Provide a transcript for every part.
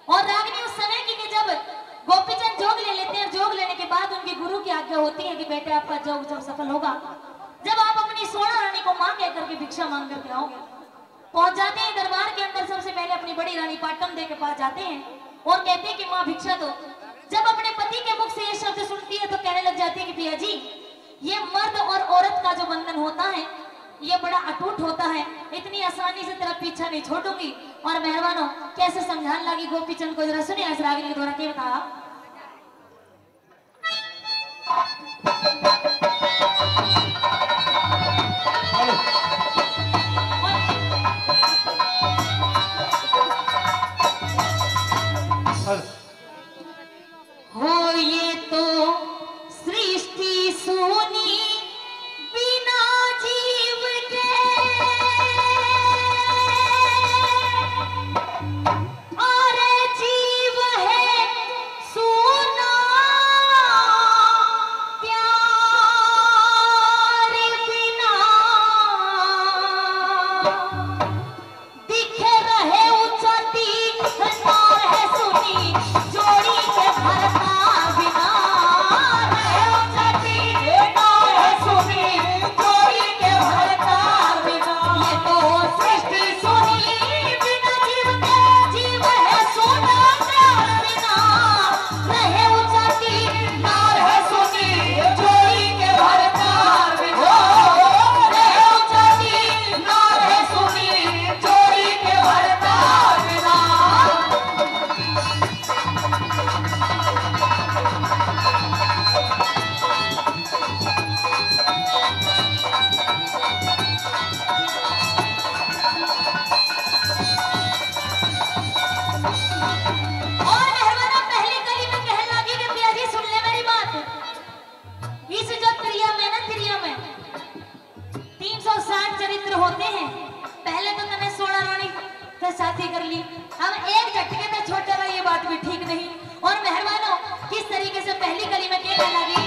और रागिनी उस समय की कि जब गोपीचंद जोग ले लेते हैं, जोग लेने के बाद उनके गुरु की आज्ञा होती है कि बेटे आपका जोग जब सफल होगा, जब आप अपनी सोना रानी को मां कह करके भिक्षा मांग करके आओगे। पहुंच जाते हैं दरबार के अंदर, सबसे पहले अपनी बड़ी रानी पाटम दे के पास जाते हैं और कहते हैं कि मां भिक्षा दो। जब अपने पति के मुख से ये शब्द सुनती है तो कहने लग जाती है कि पिया जी, ये मर्द और औरत का जो बंधन होता है ये बड़ा अटूट होता है, इतनी आसानी से तेरा पीछा नहीं छोड़ूंगी। और मेहरबानों कैसे समझाने लगी गोपीचंद को, जरा सुनिए इस रागिनी के द्वारा क्या बताया। हो ये तो सृष्टि सोनी बिना जीव के, और जीव है सोना प्यार बिना, दिख रहे ऊंचा तीर नार है सुनी जोड़ी के भरता बिना, रहे ऊंचा तीर नार है सुनी जोड़ी के भरता बिना। ये तो सृष्टि सुनी बिना जीव के, जीव है सोना प्यार बिना, रहे ऊंचा तीर नार है सुनी जोड़ी के भरता बिना, रहे ऊंचा तीर नार है सुनी जोड़ी के भरता बिना। और मेहरबाना पहली कली में कहने लगी कि पिया जी सुन ले मेरी बात। इस जो त्रिया में ना, त्रिया में 360 चरित्र होते हैं। पहले तो तने 16 रानी से शादी कर ली, अब एक झटके में छोटा रहा, ये बात भी ठीक नहीं। और मेहरबानों किस तरीके से पहली कली में क्या कहने लगी।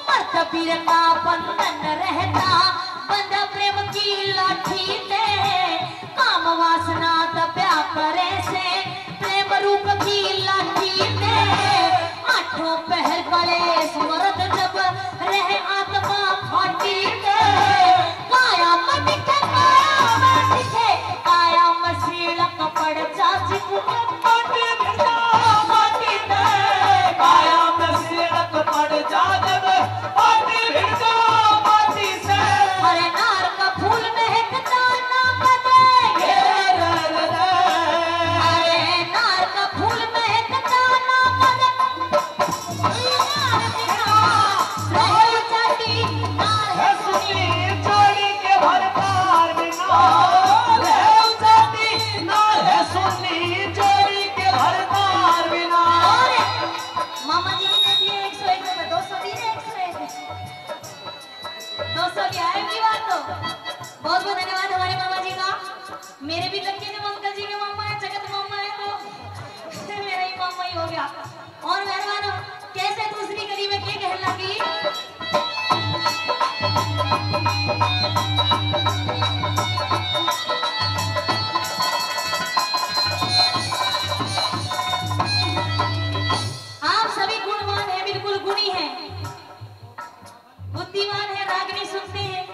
मर्तबीर का बंधन रहता, बंधा प्रेम की लाठी से, काम वासना दबा करे से, प्रेम रूप की लाठी से, आठों पहर गले स्मरत जब रहे आत्मा फाटी से, काया में दिखे, काया में दिखे, काया में सीलक पड़ चाची माटी भिड़ा माटी से, काया में सीलक पड़ जा जब माटी भिड़ा माटी से। अरे नार का फूल महकता ना बदे, अरे नार का फूल महकता ना बदे, रहे जाती नार है सुनी जोड़ी के भरतार बिना, रहे जाती नार है सुनी जोड़ी के भरतार बिना। मामा जी ने दिए 101 में 200 दिए, 101 200 की आएगी बात। तो बहुत बहुत धन्यवाद हमारे मामा जी का। मेरे भी लड़के जो अंकल जी के मामा है, जगत मामा है, तो मेरा ही मामा ही हो गया। और मेहरबान कैसे दूसरी गली में क्या कहने लगी। आप सभी गुणवान हैं, बिल्कुल गुणी हैं, बुद्धिमान है, रागिनी सुनते हैं।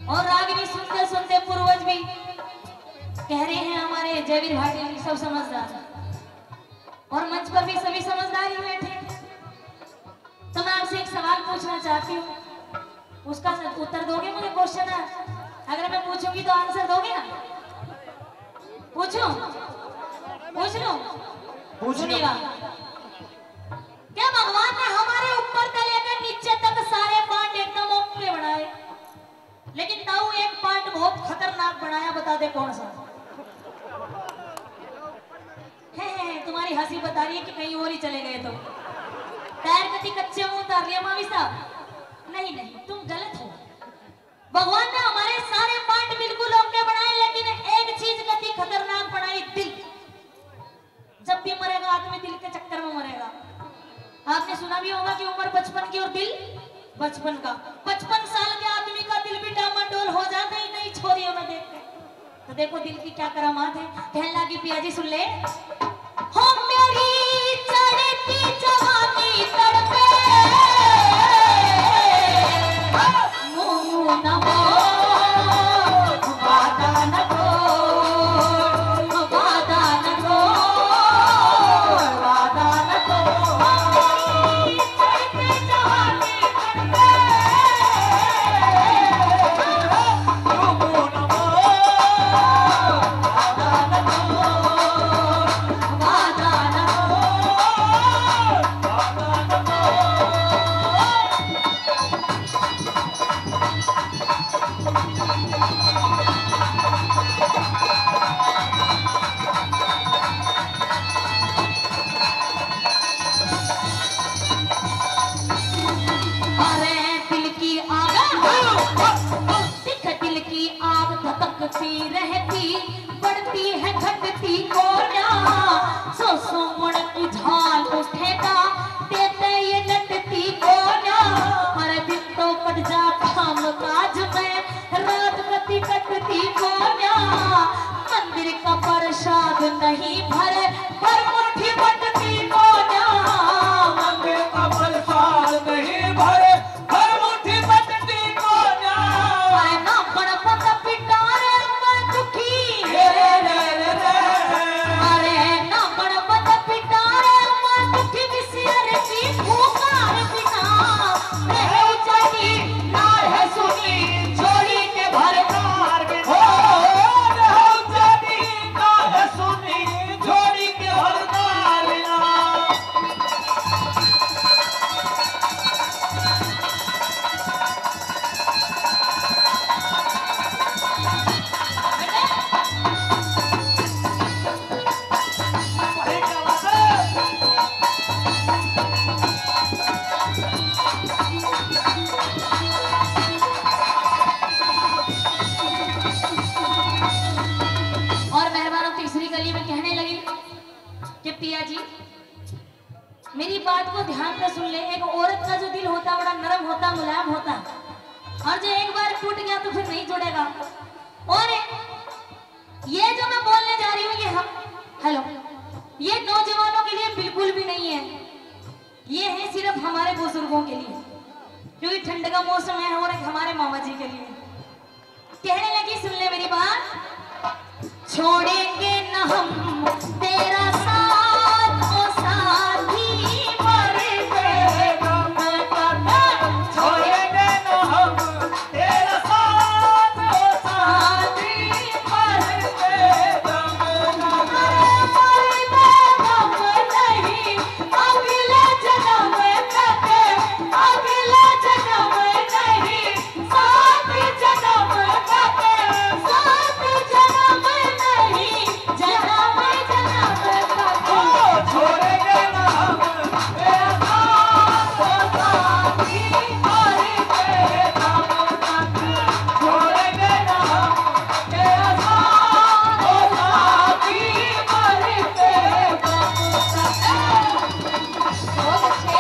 और रागिनी सुनते सुनते पूर्वज भी कह रहे हैं हमारे जयवीर भाटी सब समझदार, और मंच पर भी सभी समझदार ही बैठे। तो मैं आपसे एक सवाल पूछना चाहती हूँ, उसका उत्तर दोगे मुझे? क्वेश्चन है, अगर मैं पूछूंगी तो आंसर दोगे ना? पूछूं? पूछ लूं? पूछिएगा। क्या भगवान ने हमारे ऊपर से लेकर नीचे तक सारे पार्ट एकदम ओके बनाए, लेकिन ताऊ एक पार्ट बहुत खतरनाक बनाया, बता दे कौन सा? है तुम्हारी हंसी बता रही है कि कहीं और ही चले गए। तो पैर कति कच्चे मुंह उतार लिया मावी साहब? नहीं नहीं, तुम गलत हो। भगवान ने हमारे सारे पार्ट बिल्कुल ओके बनाए, लेकिन एक चीज कति खतरनाक बनाई, दिल। जब भी मरेगा आदमी दिल के बचपन की और दिल बचपन का। 55 साल के आदमी का दिल भी डामाडोल हो जाता ही नहीं छोरियों में देखते। तो देखो दिल की क्या करामात है। कहने लगी पिया जी सुन ले, हो मेरी चढ़ती जवानी तड़पे मुंह न बोल वादा न बोल वादा न बोल वादा न बोल चढ़ती जवानी तड़पे मुंह न बोल वादा न बोल वादा न रहती बढ़ती है घटती को ना सो मुड़ की झाल उठेगा देते ये लटती को ना हर दिन तो कट जा काम काज में रात गति कटती को ना मंदिर का प्रसाद नहीं भरे पर मुट्ठी बटती को ना मंदिर का प्रसाद नहीं भरे पर मुट्ठी बटती को ना ना गणपत पिटारे मैं दुखी अरे ना गणपत पिटारे मैं दुखी विसियर की पुकार बिना रहे उचनी ना है सुनी छोड़ी के भरतार में हो रहे उचनी ना है सुनी छोड़ी के भरतार बिना। और मेहरबानों तीसरी गली में कहने लगी कि पिया जी मेरी बात को ध्यान से सुन ले। एक औरत का जो दिल होता बड़ा नरम होता मुलायम होता और जो एक बार टूट गया तो फिर नहीं जुड़ेगा। और ये जो मैं बोलने जा रही हूँ ये हम हेलो ये नौजवानों के लिए बिल्कुल भी नहीं है। ये है सिर्फ हमारे बुजुर्गों के लिए क्योंकि ठंड का मौसम है और एक हमारे मामा जी के लिए। कहने लगी सुन ले मेरी बात, छोड़ेंगे न हम तेरा साथ ओ साथी मरते दम तक छोड़ेंगे न हम तेरा साथ ओ साथी मरते दम तक। मरते दम नहीं अगले जन्म तक अगले जन्म नहीं साथ जन्म तक साथ जन्म नहीं जन्म जन्म तक। छोड़ेंगे न हम तेरा साथ ओ साथी मरते दम तक। छोड़ेंगे न हम तेरा साथ ओ साथी मरते दम तक। बहुत अच्छे।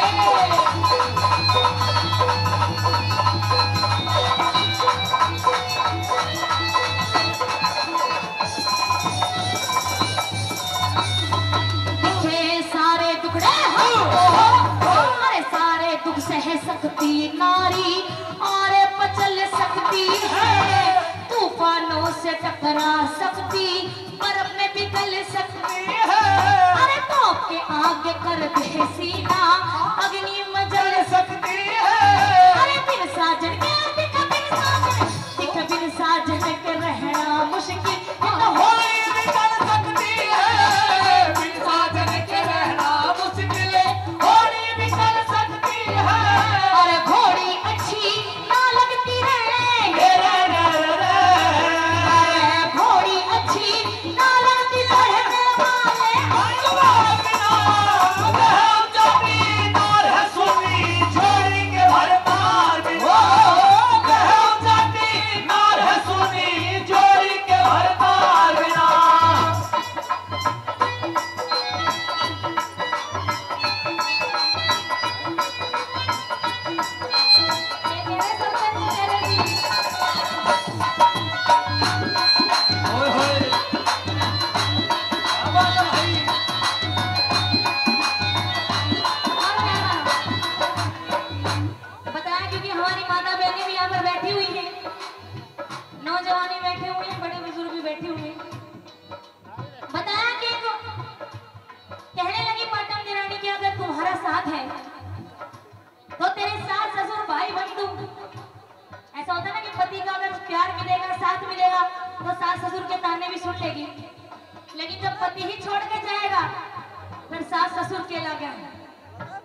दिखे सारे दुखड़े अरे सारे दुख सह सकती नारी और पचल सकती है तूफानों से टकरा सकती बर्फ में पिघल सकती है। अरे तोप के आगे कर दे सीना अग्नि में जल सकती है। अरे बिन साजन के दिख बिन साजन के रहना मुश्किल ये तो हो होली निकल सकती है बिन साजन के रहना मुश्किल होली निकल सकती है। अरे घोड़ी अच्छी ना लगती रे अरे घोड़ी अच्छी ना लगती लड़ने वाले बिना हम जाती नार है साथ है तो तेरे सास ससुर भाई बंधु, ऐसा होता है ना कि पति का अगर प्यार मिलेगा साथ मिलेगा तो सास ससुर के ताने भी सुन लेगी, लेकिन जब पति ही छोड़ के जाएगा फिर सास ससुर के लगे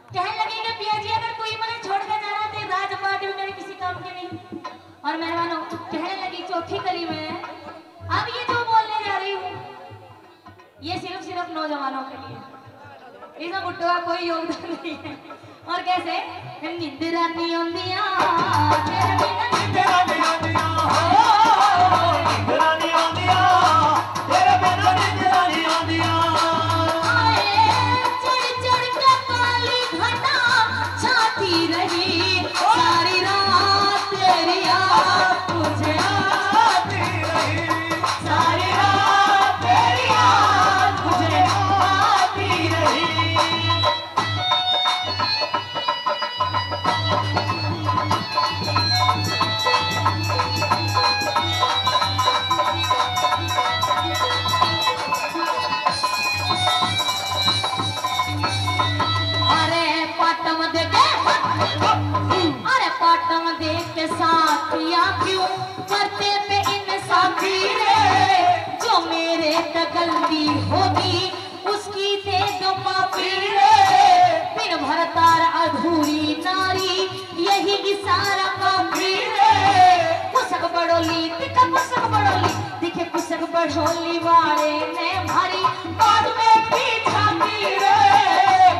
कहने लगे कि पिया जी अगर कोई मैंने छोड़ के जाना तो राजपाट भी मेरे किसी काम के नहीं। और मेहरबानों कहने लगी चौथी कली में अब ये जो बोलने जा रही हूँ ये सिर्फ नौजवानों के लिए, इसमें बुढ़ों का कोई योगदान नहीं है। और कैसे निंद्रा नहीं आंदिया तेरे बिना निंद्रा नहीं आंदिया हो, निंद्रा नहीं आंदिया तेरे बिना निंद्रा नहीं आंदिया। चढ़ चढ़ के काली घटा छाती रही सारी रात तेरी याद मुझे आती रही, सारी रात तेरी याद मुझे आती रही। पाटम देख के साथिया क्यों करते पे इन साथी रे, जो मेरे तगल्दी होगी उसकी दे दो माफी रे। दिन भर तार अधूरी नारी यही इशारा काफी रे। कुसक बड़ोली दिखे कुसक बड़ोली दिखे कुसक बड़ोली वाले ने भारी बाद में भी छाती रे।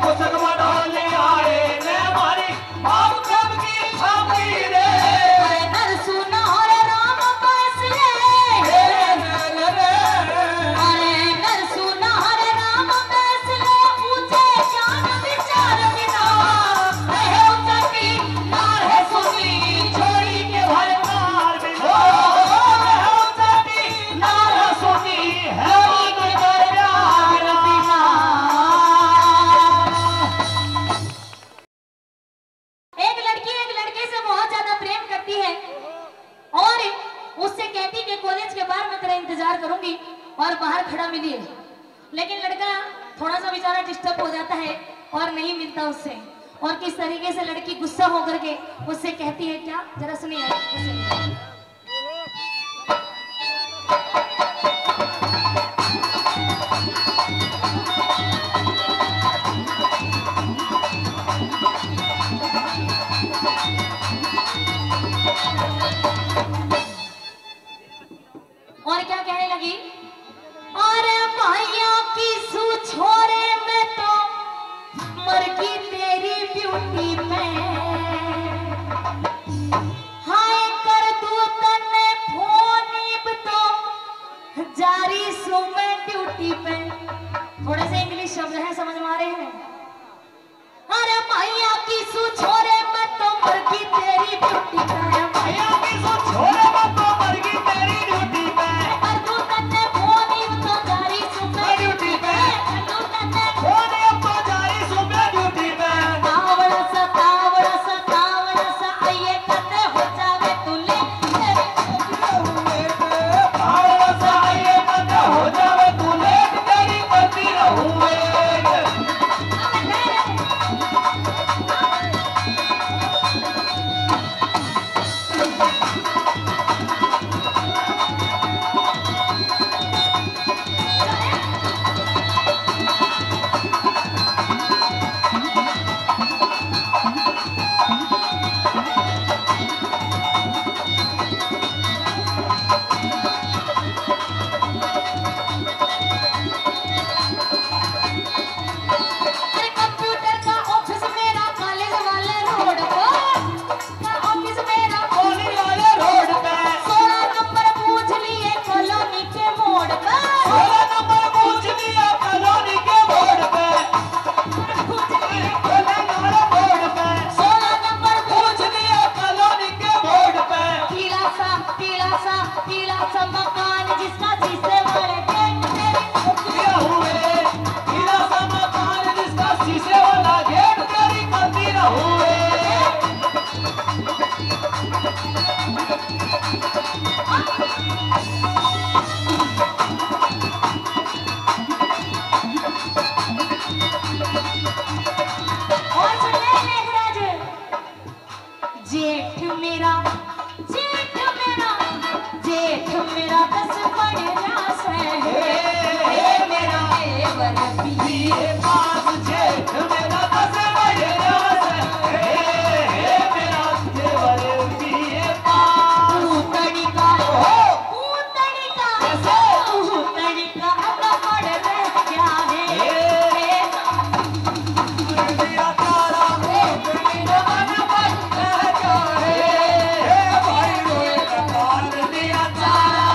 कुसक बड़ोली आए ने मारी बाप कब की छाती रे। अरे नर सुना और राम बस ले, अरे नर सुना और राम बस ले, ऊंचे ज्ञान विचार बिना रहे उचकी नार है सुनी छोरी के भरतार में हो रहे उचकी नार सुनी है के प्यार बिना। एक लड़की एक लड़के से बहुत ज्यादा प्रेम करती है और उससे कहती कि कॉलेज के बाहर मैं तेरा इंतजार करूंगी और बाहर खड़ा मिलिए, लेकिन लड़का थोड़ा सा बेचारा डिस्टर्ब हो जाता है और नहीं मिलता उससे। और किस तरीके से लड़की गुस्सा होकर के उससे कहती है क्या, जरा सुनिए। और क्या कहने लगी, अरे भैया की सू छोरे में तो मर गई तेरी ब्यूटी में, हाय कर दू तने फोन तो जारी सू में ड्यूटी पे। थोड़े से इंग्लिश शब्द हैं, समझ में आ रहे हैं। अरे भैया की सू छोरे में तो मर गई तेरी ब्यूटी पे, भैया की सो छोरे में तो मर गई तेरी ड्यूटी पे। कर दू तने फोन तो जारी सू में ड्यूटी पे, कर दू तने फोन अब तो जारी सुबह ड्यूटी पे। तावड़ा सा आइए करने हो जावे तुले तावड़ा सा आइए करने हो जावे तू लेट तेरी करती रहूं मैं। अरे कंप्यूटर का ऑफिस मेरा कॉलेज वाले रोड पर, ऑफिस मेरा कॉलेज वाले रोड पे 16 नंबर पूछ लिए कॉलोनी के मोड़ पर, 16 नंबर पूछ लिया कॉलोनी के बोर्ड पे। कॉलेज वाले बोर्ड पे 16 नंबर पूछ लिया कॉलोनी के बोर्ड पे। पीला सा मकान जिसका शीशे वाले गेट तेरी दिया हुए पीला सा मकान जिसका शीशे वाला गेट तेरी करती रहूं मैं। मेरा जेठ मेरा 10 पढ़ रास है मेरा देवर बीए पास जेठ मेरा 10 पढ़ रास है मेरा देवर बीए पास पूतड़ी का अब पढ़ रह गया है मेरा तारा मेरा मन पर जा है भाई रोए कान दिया तारा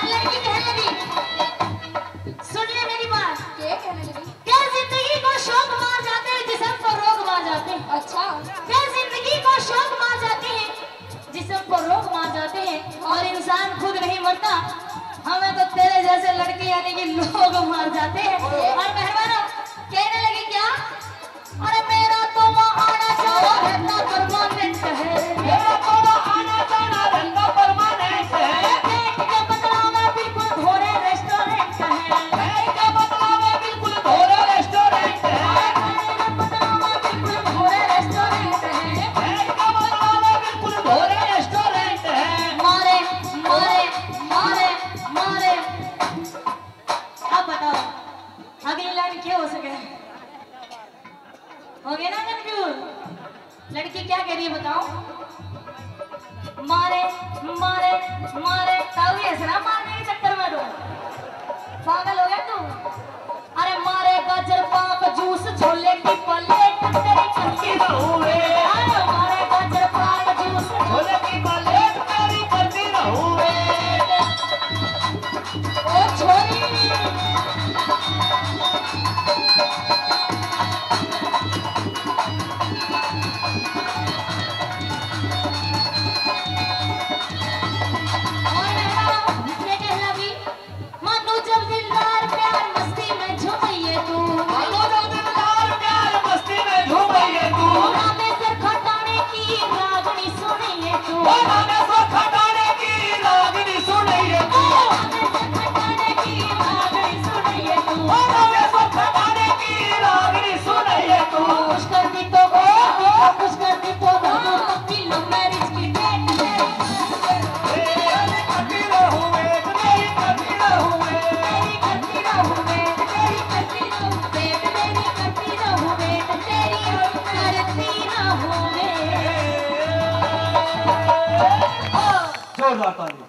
लड़की कहने लगी, सुन ले मेरी बात। क्या जिंदगी को शौक मार जाते हैं, जिस्म को रोग मार जाते हैं। अच्छा क्या जिंदगी को शौक मार जाते हैं, जिस्म को रोग मार जाते हैं, और इंसान खुद नहीं मरता, हमें तो तेरे जैसे लड़के यानी कि लोग मार जाते हैं। और मेहरबानों कहने लगी क्या, अरे मेरा तो वहाँ आना जाना रहता परमानेंट है, मेरा तो आना जाना रहता परमानेंट है पेट के बदला में बिल्कुल भोरे रेस्टोरेंट है, पेट के बदला में बिल्कुल भोरे रेस्टोरेंट है पेट के बदला में बिल्कुल भोरे रेस्टोरेंट है। पेट के बदला में बिल्कुल भोरे रेस्टोरेंट है मारे मारे मारे मारे। अब बताओ अगली लाइन क्या हो सके, हो गया ना कंफ्यूज। लड़की क्या कह रही है बताओ, मारे मारे मारे ताऊ ऐसा ना मारने के चक्कर में तो पागल हो गया तू। अरे मारे गाजर पाक जूस छोले की प्लेट तेरी की न हुए अरे मारे गाजर पाक जूस भोले की प्लेट तेरी करती न हुए ओ छोरी और ये कहने लगी, मानो जब दिलदार प्यार मस्ती में झूमिए तू, मानो जब दिलदार प्यार मस्ती में झूमिए तू नामे से खटाने की रागनी सुनिए तू, नामे से खटाने की रागनी सुनिए तू नामे से खटाने की रागनी सुनिए तू, नामे से खटाने की रागनी सुनिए तू खुश कर दी तो खुश कर दी तो पक्की लो मैरिज की डेट तेरी करती न हुए तेरी करती न हुए तेरी करती रहूं वेट, तेरी करती रहूं वेट, तेरी करती रहूं वेट, तेरी करती रहूं वेट। जोरदार ताली